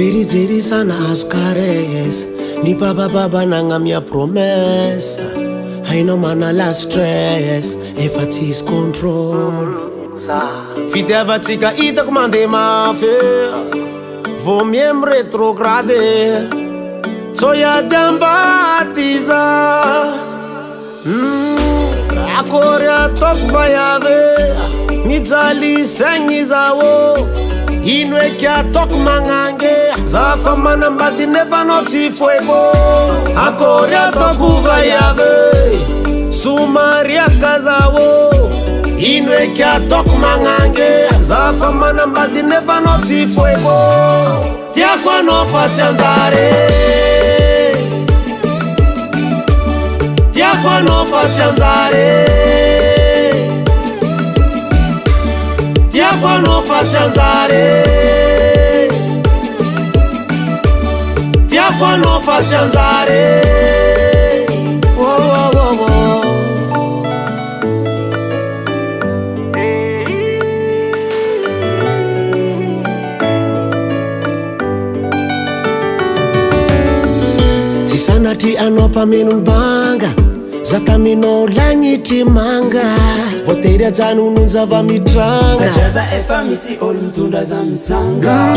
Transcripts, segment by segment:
Verizerisana as caressa ni baba nanga minha promessa. Hainao manala stress efa tsisy contrôle. Fitiavatsika hitako mandeha mafy vao miemy retrograde tsoiady ambady za akory ataoko vaiave mijaly saigny zao ino eky ataoko magnange za fa manambady nefa anao tsy foeko akory ataoko vaiave somariaka zao ino eky ataoko magnange za fa manambady nefa anao tsy foeko tiako anao fa tsy anjare tiako anao fa tsy anjare tiako anao fa tsy anjare tiako anao fa tsy anjare sanatry anao mpamenony banga za taminao lagnitry manga voatery ajanonony zava-mitranga satria za efa misy olo mitondra za misanga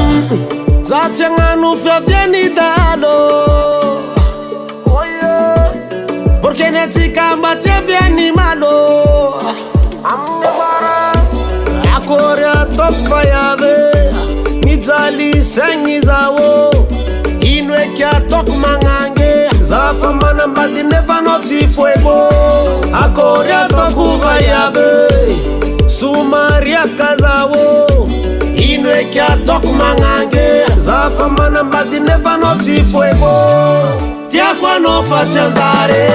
za tsy agnano fiaviany dalo porkeny atsika mba tsy aviany malo akory ataoko vaiave mijaly saigny zao ino eky ataoko magnange za fa manambady nefa anao tsy foeko akory ataoko vaiave somariaka zao ino eky ataoko magnange za fa manambady nefa anao tsy foeko tiako anao fa tsy anjare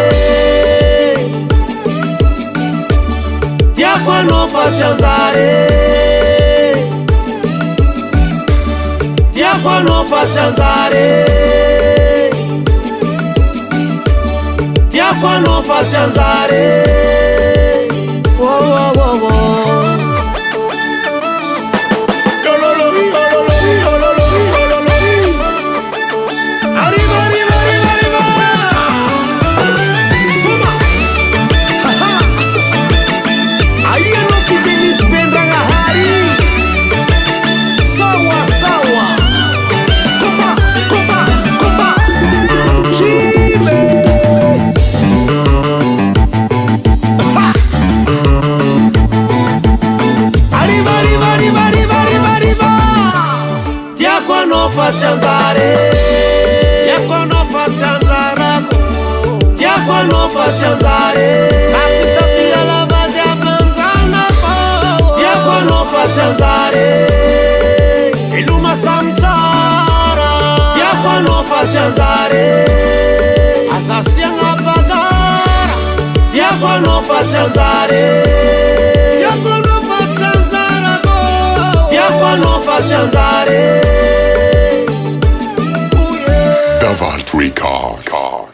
tiako anao fa tsy anjare tiako anao fa tsy anjare tiako anao fa tsy anjare Facci andare, tiako anao facci anjara, tiako anao facci andare, satsy tafia lavady avanjana fao, tiako anao facci andare, filoma samy tsara, tiako anao facci andare, asasiagna bagara, tiako anao facci andare, tiako anao facci anjara, tiako anao facci andare. Vault Record.